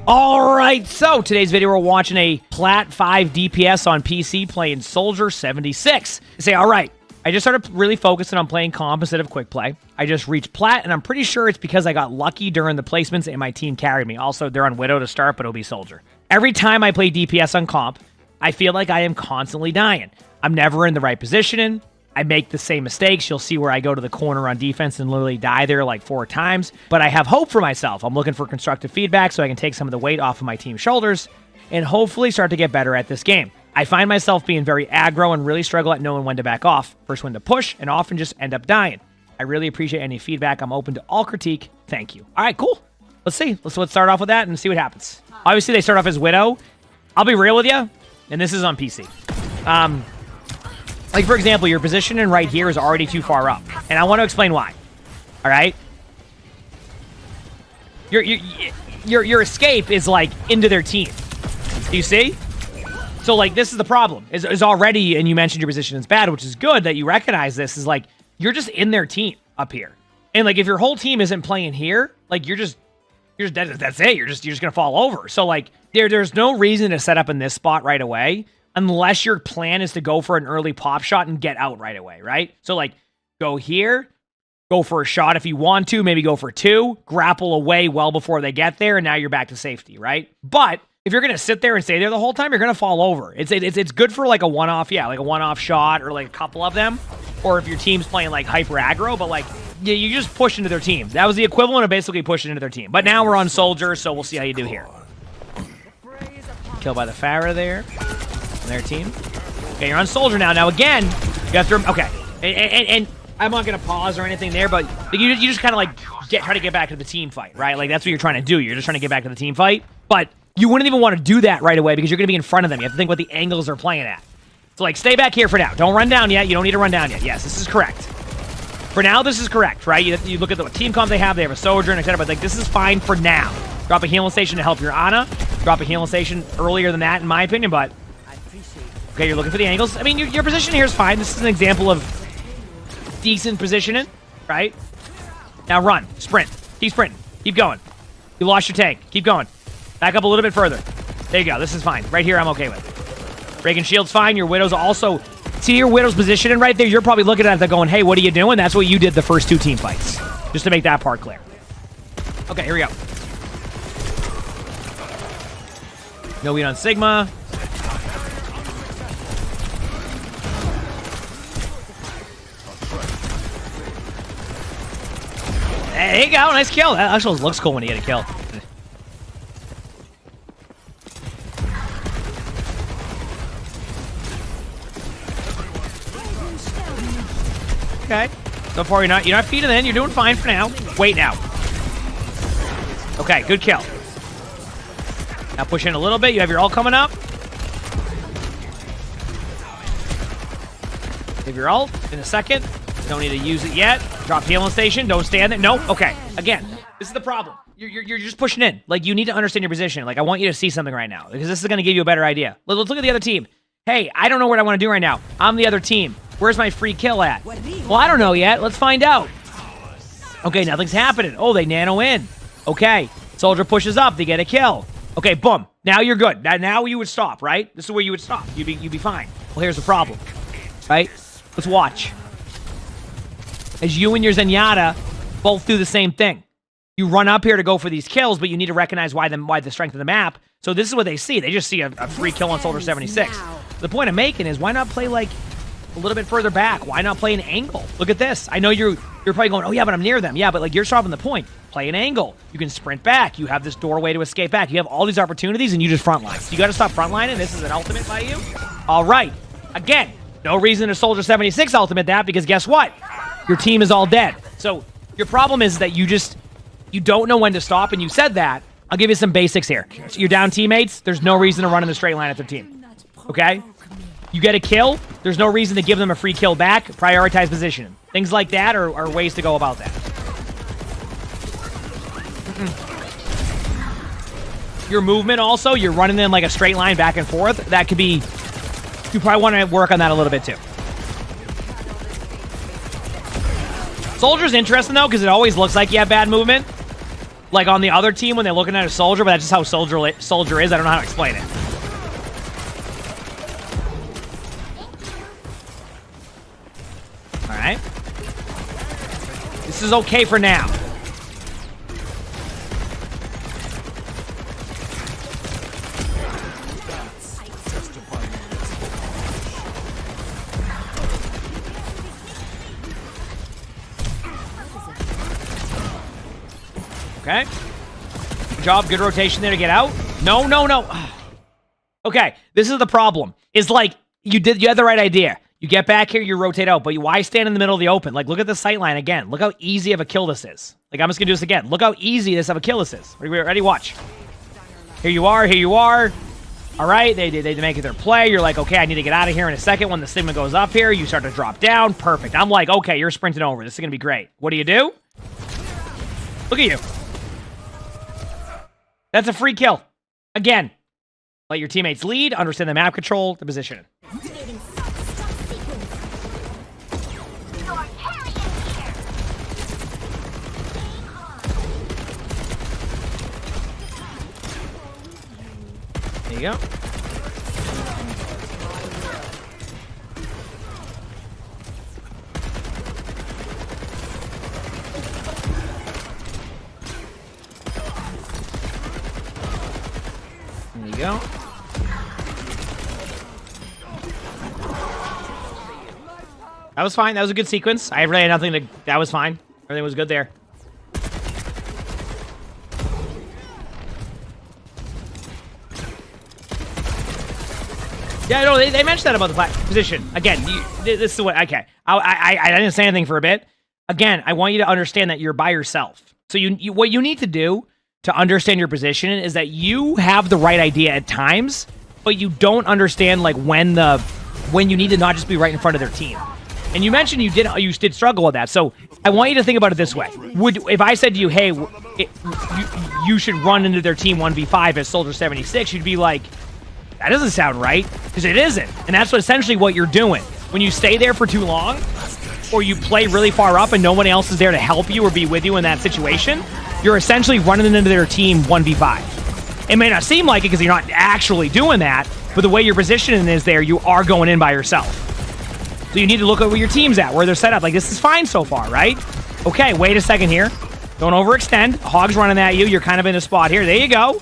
All right, so today's video we're watching a Plat 5 DPS on PC playing Soldier 76. You say, all right, I just started really focusing on playing comp instead of quick play. I just reached Plat, and I'm pretty sure it's because I got lucky during the placements and my team carried me. Also, they're on Widow to start, but it'll be Soldier. Every time I play DPS on comp, I feel like I am constantly dying. I'm never in the right positioning. I make the same mistakes. You'll see where I go to the corner on defense and literally die there like 4 times. But I have hope for myself. I'm looking for constructive feedback so I can take some of the weight off of my team's shoulders and hopefully start to get better at this game. I find myself being very aggro and really struggle at knowing when to back off, first when to push, and often just end up dying. I really appreciate any feedback. I'm open to all critique. Thank you. All right, cool. Let's see. Let's start off with that and see what happens. Obviously, they start off as Widow. I'll be real with you, and this is on PC. Like, for example, your positioning right here is already too far up. And I want to explain why. All right? Your escape is, like, into their team. Do you see? So, like, this is the problem. Is already, and you mentioned your position is bad, which is good that you recognize this, is, like, you're just in their team up here. And, like, if your whole team isn't playing here, like, you're just that's it. You're just going to fall over. So, like, there's no reason to set up in this spot right away. Unless your plan is to go for an early pop shot and get out right away, right? So, like, go here, go for a shot if you want to, maybe go for 2, grapple away well before they get there, and now you're back to safety, right? But if you're going to sit there and stay there the whole time, you're going to fall over. It's good for, like, a one-off, like a one-off shot or, like, a couple of them. Or if your team's playing, like, hyper aggro, but, like, you just push into their team. That was the equivalent of basically pushing into their team. But now we're on Soldier, so we'll see how you do here. Killed by the Farah there. Their team. Okay, you're on Soldier now. Now, again, you have to... Okay. And I'm not going to pause or anything there, but you just kind of, like, try to get back to the team fight, right? Like, that's what you're trying to do. You're just trying to get back to the team fight. But you wouldn't even want to do that right away because you're going to be in front of them. You have to think what the angles they're playing at. So, like, stay back here for now. Don't run down yet. You don't need to run down yet. Yes, this is correct. For now, this is correct, right? You look at the team comp they have. They have a Sojourn, etc. But, like, this is fine for now. Drop a healing station to help your Ana. Drop a healing station earlier than that, in my opinion, but... Okay, you're looking for the angles. I mean, your position here is fine. This is an example of decent positioning, right? Now run. Sprint. Keep sprinting. Keep going. You lost your tank. Keep going. Back up a little bit further. There you go. This is fine. Right here, I'm okay with. Breaking shield's fine. Your Widow's also... See your Widow's positioning right there? You're probably looking at that going, hey, what are you doing? That's what you did the first 2 team fights. Just to make that part clear. Okay, here we go. No lead on Sigma. There you go, nice kill. That actually looks cool when you get a kill. Okay. So far you're not feeding in, you're doing fine for now. Wait now. Okay, good kill. Now push in a little bit, you have your ult coming up. Give your ult in a second. Don't need to use it yet. Drop healing station. Don't stand there. Nope. Okay. Again, this is the problem. You're just pushing in. Like, you need to understand your position. Like, I want you to see something right now because this is going to give you a better idea. Let's look at the other team. Hey, I don't know what I want to do right now. I'm the other team. Where's my free kill at? Well, I don't know yet. Let's find out. Okay, nothing's happening. Oh, they nano in. Okay. Soldier pushes up. They get a kill. Okay, boom. Now you're good. Now you would stop, right? This is where you would stop. You'd be fine. Well, here's the problem, right? Let's watch. As you and your Zenyatta both do the same thing. You run up here to go for these kills, but you need to recognize why the strength of the map. So this is what they see. They just see a free kill on Soldier 76. The point I'm making is why not play, like, a little bit further back? Why not play an angle? Look at this. I know you're probably going, oh, yeah, but I'm near them. Yeah, but, like, you're stopping the point. Play an angle. You can sprint back. You have this doorway to escape back. You have all these opportunities, and you just frontline. You got to stop frontlining. This is an ultimate by you. All right. Again, no reason to Soldier 76 ultimate that because guess what? Your team is all dead. So your problem is that you don't know when to stop, and you said that. I'll give you some basics here. So you're down teammates. There's no reason to run in the straight line at their team. Okay? You get a kill. There's no reason to give them a free kill back. Prioritize position. Things like that are ways to go about that. Your movement also, you're running in like a straight line back and forth. That could be... You probably want to work on that a little bit too. Soldier's interesting though, because it always looks like you have bad movement. like on the other team when they're looking at a soldier, but that's just how soldier is. I don't know how to explain it. All right. This is okay for now. Okay. Good job. Good rotation there to get out. No, no, no. Okay. This is the problem. Is like you had the right idea. You get back here, you rotate out, but why stand in the middle of the open? Like, look at the sight line again. Look how easy of a kill this is. Like, I'm just gonna do this again. Look how easy this of a kill this is. Ready? Watch. Here you are. Here you are. All right. They make it their play. You're like, okay, I need to get out of here in a second. When the Sigma goes up here, you start to drop down. Perfect. I'm like, okay, you're sprinting over. This is gonna be great. What do? Look at you. That's a free kill. Again, let your teammates lead, understand the map control, the position. There you go. There you go. That was fine. That was a good sequence. I really had nothing to... That was fine. Everything was good there. Yeah, no, they mentioned that about the position. Again, this is what... Okay. I didn't say anything for a bit. Again, I want you to understand that you're by yourself. So what you need to do to understand your position is that you have the right idea at times, but you don't understand like when you need to not just be right in front of their team. And you mentioned you did struggle with that. So I want you to think about it this way. If I said to you, hey, you should run into their team 1v5 as Soldier 76, you'd be like, that doesn't sound right, because it isn't. And that's essentially what you're doing. When you stay there for too long, or you play really far up and no one else is there to help you or be with you in that situation, you're essentially running into their team 1v5. It may not seem like it because you're not actually doing that, but the way your positioning is there, you are going in by yourself. So you need to look at where your team's at, where they're set up. Like, this is fine so far, right? Okay, wait a second here. Don't overextend. Hog's running at you. You're kind of in a spot here. There you go.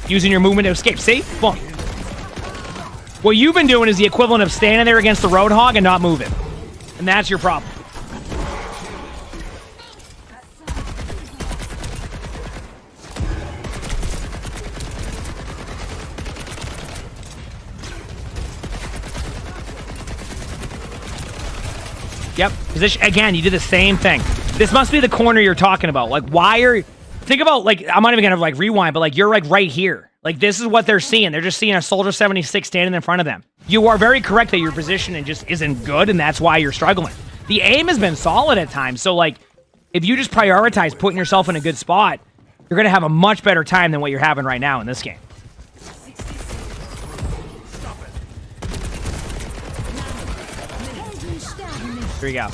Using your movement to escape. See? Boom. What you've been doing is the equivalent of standing there against the Roadhog and not moving. And that's your problem. Yep. Position again, you did the same thing. This must be the corner you're talking about. Like, why are... Think about, like, I'm not even gonna, like, rewind, but, like, you're, like, right here. Like, this is what they're seeing. They're just seeing a Soldier 76 standing in front of them. You are very correct that your positioning just isn't good, and that's why you're struggling. The aim has been solid at times, so, like, if you just prioritize putting yourself in a good spot, you're gonna have a much better time than what you're having right now in this game. Here we go.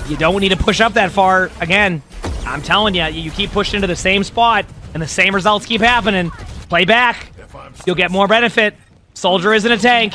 You don't need to push up that far. Again, I'm telling you, you keep pushing into the same spot, and the same results keep happening. Play back. You'll get more benefit. Soldier isn't a tank.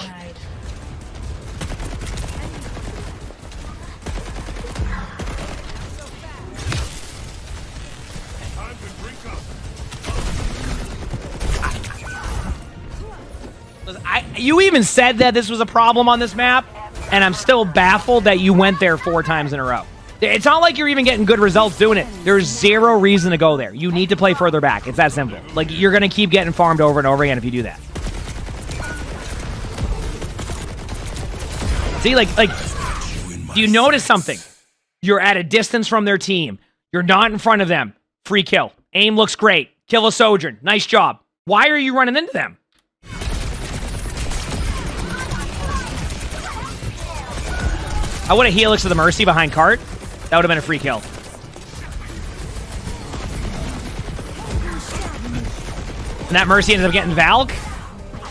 You even said that this was a problem on this map, and I'm still baffled that you went there 4 times in a row. It's not like you're even getting good results doing it. There's zero reason to go there. You need to play further back. It's that simple. Like, you're going to keep getting farmed over and over again if you do that. See, like, do you notice something? You're at a distance from their team. You're not in front of them. Free kill. Aim looks great. Kill a Sojourn. Nice job. Why are you running into them? I would have helixed to the Mercy behind Cart. That would have been a free kill. And that Mercy ended up getting Valk.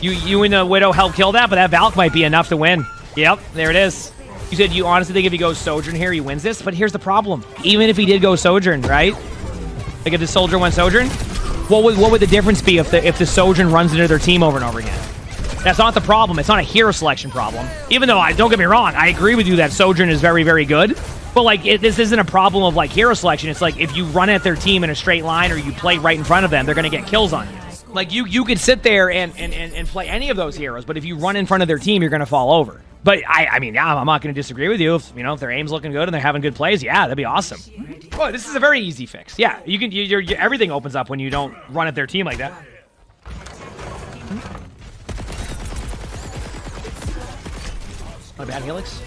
You and the Widow help kill that, but that Valk might be enough to win. Yep, there it is. You said you honestly think if he goes Sojourn here, he wins this? But here's the problem. Even if he did go Sojourn, right? Like if the Soldier went Sojourn, what would the difference be if the Sojourn runs into their team over and over again? That's not the problem. It's not a hero selection problem. Even though, don't get me wrong, I agree with you that Sojourn is very, very good. But, like, this isn't a problem of, like, hero selection. It's like if you run at their team in a straight line or you play right in front of them, they're going to get kills on you. Like, you could sit there and play any of those heroes, but if you run in front of their team, you're going to fall over. But, I mean, yeah, I'm not going to disagree with you. If their aim's looking good and they're having good plays, yeah, that'd be awesome. Well, this is a very easy fix. Yeah, everything opens up when you don't run at their team like that. Not bad, Helix.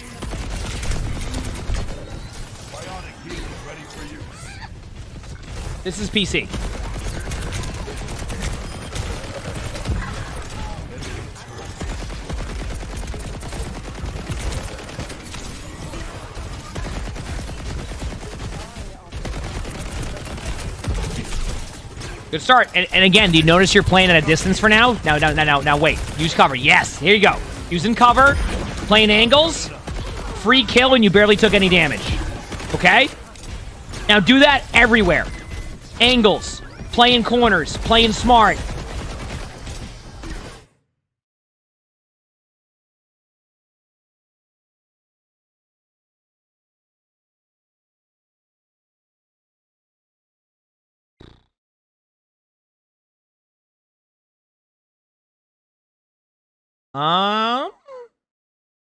This is PC. Good start. And again, do you notice you're playing at a distance for now? Now, wait. Use cover. Yes, here you go. Using cover, playing angles, free kill, and you barely took any damage. Okay? Now do that everywhere. Angles, playing corners, playing smart.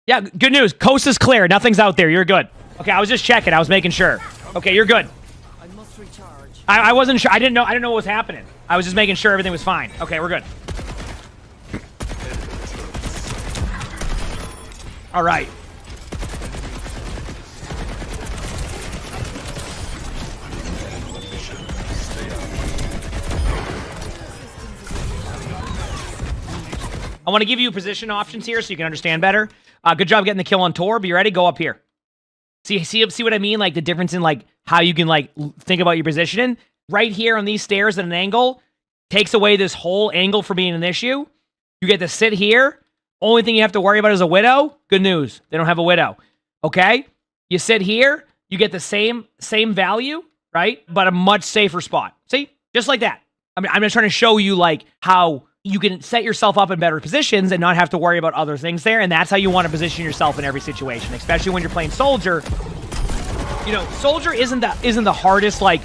Yeah, good news. Coast is clear. Nothing's out there. You're good. Okay, I was just checking. I was making sure. Okay, you're good. I must recharge. I wasn't sure. I didn't know what was happening. I was just making sure everything was fine. Okay, we're good. All right. I want to give you position options here so you can understand better. Good job getting the kill on Tor. Be ready? Go up here. See what I mean? Like the difference in like how you can like think about your positioning. Right here on these stairs at an angle takes away this whole angle from being an issue. You get to sit here. Only thing you have to worry about is a Widow. Good news. They don't have a Widow. Okay? You sit here. You get the same value, right? But a much safer spot. See? Just like that. I mean, I'm just trying to show you like how you can set yourself up in better positions and not have to worry about other things there. And that's how you want to position yourself in every situation, especially when you're playing Soldier. You know, Soldier isn't the hardest, like,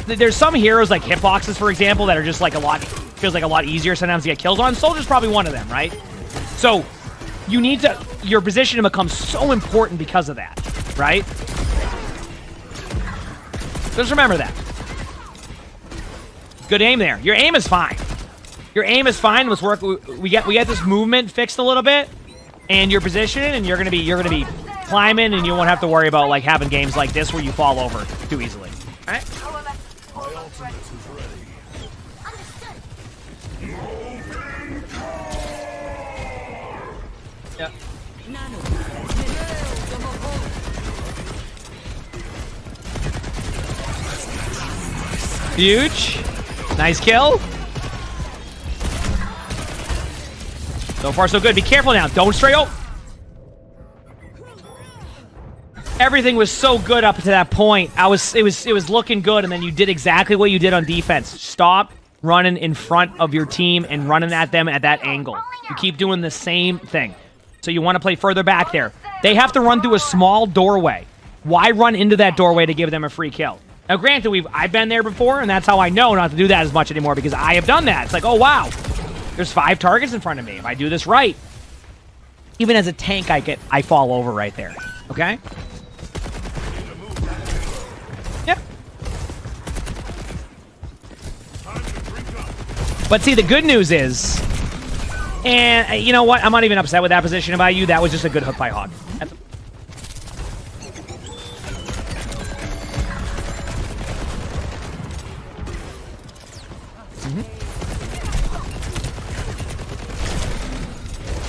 there's some heroes like hitboxes, for example, that are just like feels like a lot easier sometimes to get kills on. Soldier's probably one of them, right? So you need to, your position becomes so important because of that, right? Just remember that. Good aim there. Your aim is fine. Your aim is fine. Let's work. We get this movement fixed a little bit, and your positioning, and you're gonna be climbing, and you won't have to worry about like having games like this where you fall over too easily. All right. Yeah. Huge. Nice kill. So far, so good. Be careful now. Don't stray. Oh! Everything was so good up to that point. It was looking good, and then you did exactly what you did on defense. Stop running in front of your team and running at them at that angle. You keep doing the same thing. So you want to play further back there. They have to run through a small doorway. Why run into that doorway to give them a free kill? Now, granted, I've been there before, and that's how I know not to do that as much anymore, because I have done that. It's like, oh, wow. There's 5 targets in front of me. If I do this right, even as a tank, I fall over right there. Okay? Yep. But see, the good news is, and you know what? I'm not even upset with that position about you. That was just a good hook by Hog.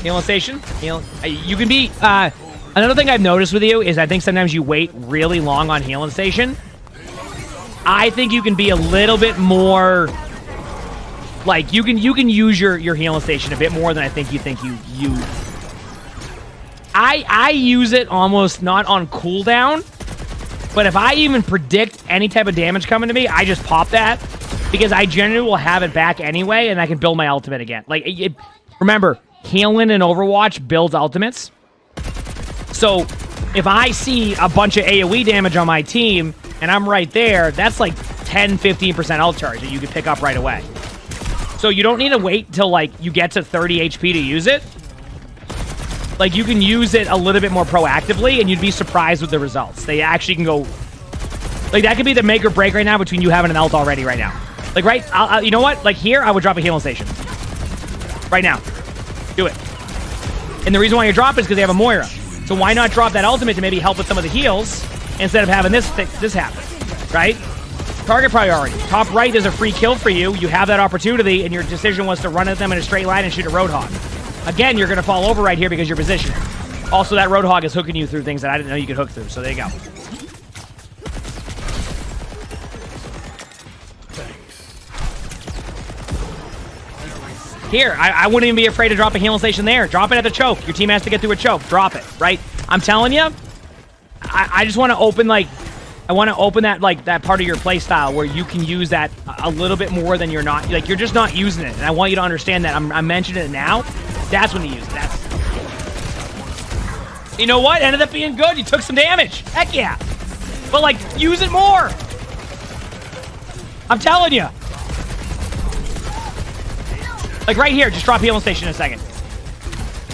Healing station. You can be... another thing I've noticed with you is I think sometimes you wait really long on healing station. I think you can be a little bit more Like, you can use your healing station a bit more than I think you I use it almost not on cooldown, but if I even predict any type of damage coming to me, I just pop that because I generally will have it back anyway, and I can build my ultimate again. Like, remember, healing in Overwatch builds ultimates. So if I see a bunch of AoE damage on my team and I'm right there, that's like 10-15% ult charge that you can pick up right away. So you don't need to wait until, like, you get to 30 HP to use it. Like, you can use it a little bit more proactively, and you'd be surprised with the results. They actually can go... Like, that could be the make or break right now between you having an ult already right now. Like, right... you know what? Like, here, I would drop a healing station. Right now. Do it. And the reason why you drop it is because they have a Moira. So why not drop that ultimate to maybe help with some of the heals instead of having this happen, right? Target priority. Top right is a free kill for you. You have that opportunity, and your decision was to run at them in a straight line and shoot a Roadhog. Again, you're going to fall over right here because you're positioned. Also, that Roadhog is hooking you through things that I didn't know you could hook through, so there you go. Here, I wouldn't even be afraid to drop a healing station there. Drop it at the choke. Your team has to get through a choke. Drop it, right? I'm telling you, I just want to open, like, I want to open that, like, that part of your play style where you can use that a little bit more than you're not, like, you're just not using it. And I want you to understand that. I'm mentioning it now. That's when you use it. That's... You know what? Ended up being good. You took some damage. Heck yeah. But, like, use it more. I'm telling you. Like, right here, just drop healing station in a second.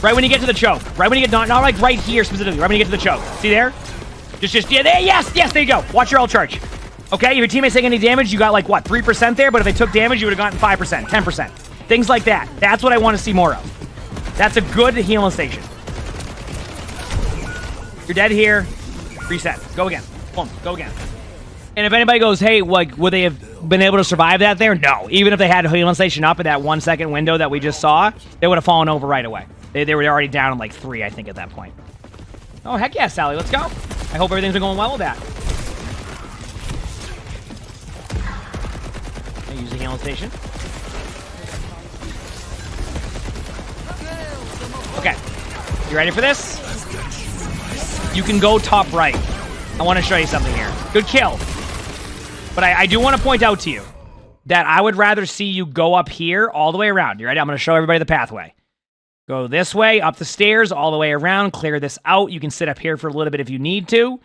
Right when you get to the choke. Right when you get, not like right here specifically, right when you get to the choke. See there? Just, yeah, there, yes, there you go. Watch your ult charge. Okay, if your teammates take any damage, you got like, what, 3% there? But if they took damage, you would have gotten 5%, 10%. Things like that. That's what I want to see more of. That's a good healing station. You're dead here. Reset. Go again. Boom. Go again. And if anybody goes, hey, like, would they have been able to survive that there? No. Even if they had a healing station up in that 1 second window that we just saw, they would have fallen over right away. They were already down in like 3, I think, at that point. Oh, heck yeah, Sally. Let's go. I hope everything's been going well with that. I use the healing station. Okay. You ready for this? You can go top right. I want to show you something here. Good kill. But I do want to point out to you that I would rather see you go up here all the way around. You ready? I'm going to show everybody the pathway. Go this way, up the stairs, all the way around, clear this out. You can sit up here for a little bit if you need to.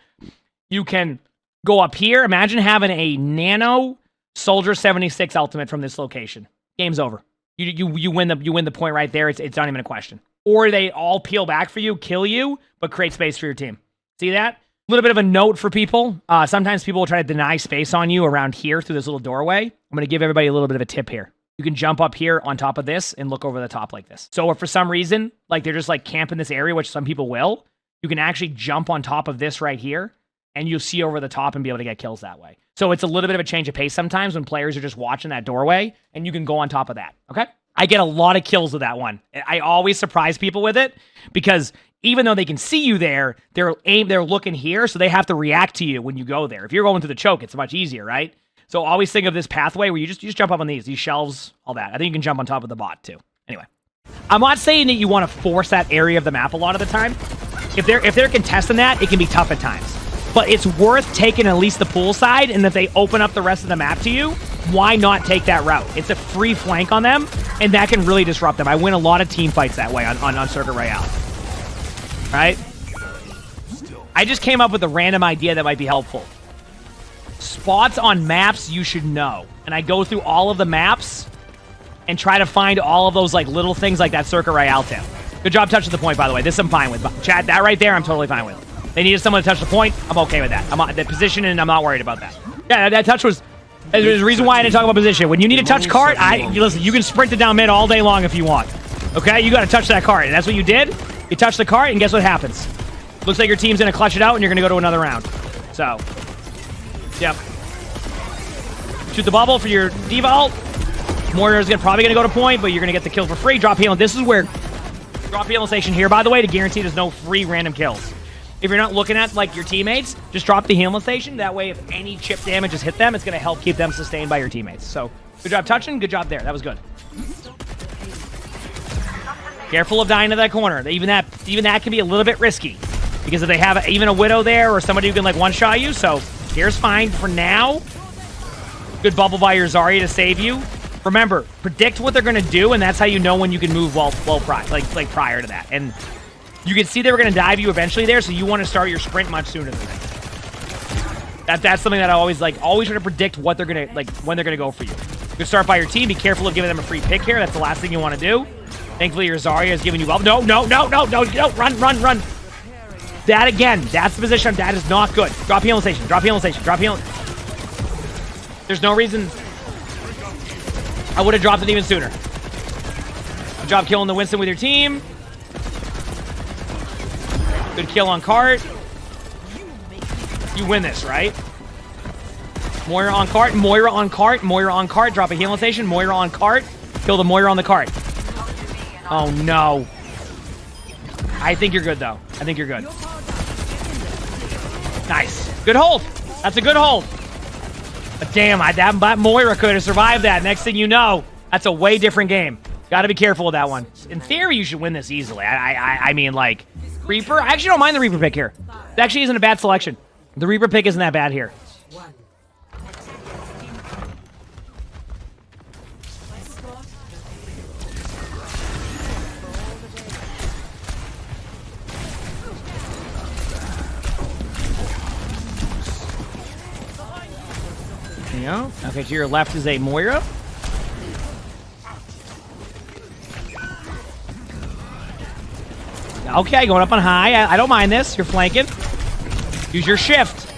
You can go up here. Imagine having a Nano Soldier 76 ultimate from this location. Game's over. You win the point right there. It's not even a question. Or they all peel back for you, kill you, but create space for your team. See that? A little bit of a note for people. Sometimes people will try to deny space on you around here through this little doorway. I'm going to give everybody a little bit of a tip here. You can jump up here on top of this and look over the top like this. So if for some reason, like they're just like camping this area, which some people will, you can actually jump on top of this right here and you'll see over the top and be able to get kills that way. So it's a little bit of a change of pace sometimes when players are just watching that doorway and you can go on top of that. Okay. I get a lot of kills with that one. I always surprise people with it because even though they can see you there, they're looking here, so they have to react to you when you go there. If you're going through the choke, it's much easier, right? So always think of this pathway where you just jump up on these shelves, all that. I think you can jump on top of the bot too. Anyway, I'm not saying that you want to force that area of the map a lot of the time. If they're contesting that, it can be tough at times. But it's worth taking at least the pool side, and if they open up the rest of the map to you, why not take that route? It's a free flank on them, and that can really disrupt them. I win a lot of team fights that way on Circuit Royale. Right? I just came up with a random idea that might be helpful. Spots on maps you should know. And I go through all of the maps and try to find all of those like little things like that Circuit Royale tip. Good job touching the point, by the way. This I'm fine with. Chat, that right there I'm totally fine with. They needed someone to touch the point. I'm okay with that. I'm on the position, and I'm not worried about that. Yeah, that touch was... There's a reason why I didn't talk about position. When you need to touch cart, listen, you can sprint it down mid all day long if you want. Okay? You got to touch that cart, and that's what you did. You touch the cart, and guess what happens? Looks like your team's going to clutch it out, and you're going to go to another round. So, yep. Shoot the bubble for your diva ult. Moira's probably going to go to point, but you're going to get the kill for free. Drop healing. This is where... Drop healing station here, by the way, to guarantee there's no free random kills. If you're not looking at, like, your teammates, just drop the healing station. That way, if any chip damage has hit them, it's going to help keep them sustained by your teammates. So, good job touching. Good job there. That was good. Careful of dying to that corner. Even that can be a little bit risky. Because if they have even a Widow there or somebody who can like one-shot you, so here's fine for now. Good bubble by your Zarya to save you. Remember, predict what they're gonna do, and that's how you know when you can move well like prior to that. And you can see they were gonna dive you eventually there, so you want to start your sprint much sooner than that. That's something that I always try to predict what they're gonna when they're gonna go for you. Good start by your team. Be careful of giving them a free pick here. That's the last thing you want to do. Thankfully, your Zarya is giving you well. No, run. That again, that's the position. That is not good. Drop healing station. There's no reason I would have dropped it even sooner. Good job killing the Winston with your team. Good kill on cart. You win this, right? Moira on cart. Drop a healing station. Moira on cart. Kill the Moira on the cart. Oh, no. I think you're good, though. I think you're good. Nice. Good hold. That's a good hold. But damn, that Moira could have survived that. Next thing you know, that's a way different game. Got to be careful with that one. In theory, you should win this easily. I mean, like, Reaper. I actually don't mind the Reaper pick here. It actually isn't a bad selection. The Reaper pick isn't that bad here. Yeah. Okay, to your left is a Moira. Okay, going up on high. I don't mind this. You're flanking. Use your shift.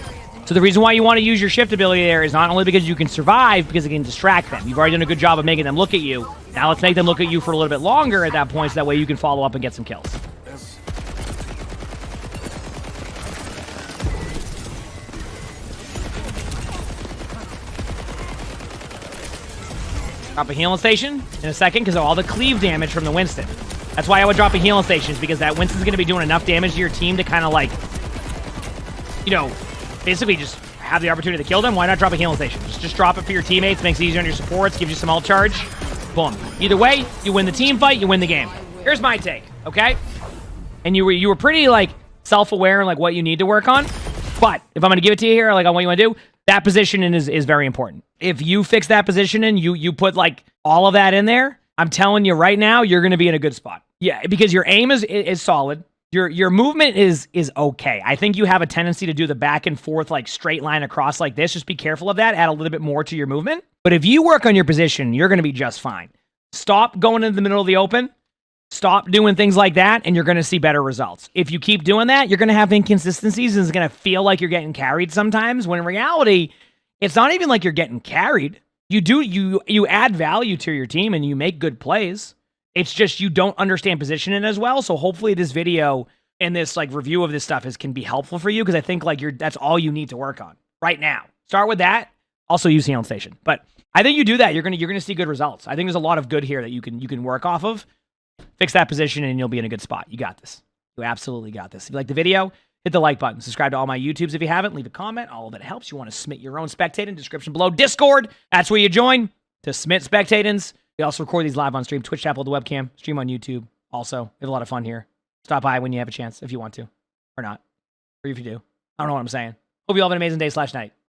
So the reason why you want to use your shift ability there is not only because you can survive, because it can distract them. You've already done a good job of making them look at you. Now let's make them look at you for a little bit longer at that point, so that way you can follow up and get some kills. Drop a healing station in a second because of all the cleave damage from the Winston. That's why I would drop a healing station, because that Winston's going to be doing enough damage to your team to kind of like, you know, basically just have the opportunity to kill them. Why not drop a healing station? Just drop it for your teammates, makes it easier on your supports, gives you some ult charge. Boom. Either way, you win the team fight, you win the game. Here's my take, okay? And you were pretty like self-aware and like what you need to work on. But if I'm going to give it to you here, like on what you want to do, that positioning is very important. If you fix that positioning, you put like all of that in there, I'm telling you right now, you're going to be in a good spot. Yeah, because your aim is solid. Your movement is okay. I think you have a tendency to do the back and forth like straight line across like this. Just be careful of that. Add a little bit more to your movement. But if you work on your position, you're going to be just fine. Stop going into the middle of the open. Stop doing things like that, and you're going to see better results. If you keep doing that, you're going to have inconsistencies, and it's going to feel like you're getting carried sometimes, when in reality, it's not even like you're getting carried. You add value to your team, and you make good plays. It's just you don't understand positioning as well, so hopefully this video and this like review of this stuff can be helpful for you, because I think like that's all you need to work on right now. Start with that. Also use healing station. But I think you do that, you're gonna see good results. I think there's a lot of good here that you can work off of. Fix that position and you'll be in a good spot. You got this. You absolutely got this. If you like the video, hit the like button. Subscribe to all my YouTubes if you haven't. Leave a comment. All of it helps. You want to submit your own spectating, description below. Discord, that's where you join to submit spectatings. We also record these live on stream. Twitch tap with the webcam. Stream on YouTube. Also, we have a lot of fun here. Stop by when you have a chance, if you want to. Or not. Or if you do. I don't know what I'm saying. Hope you all have an amazing day/night.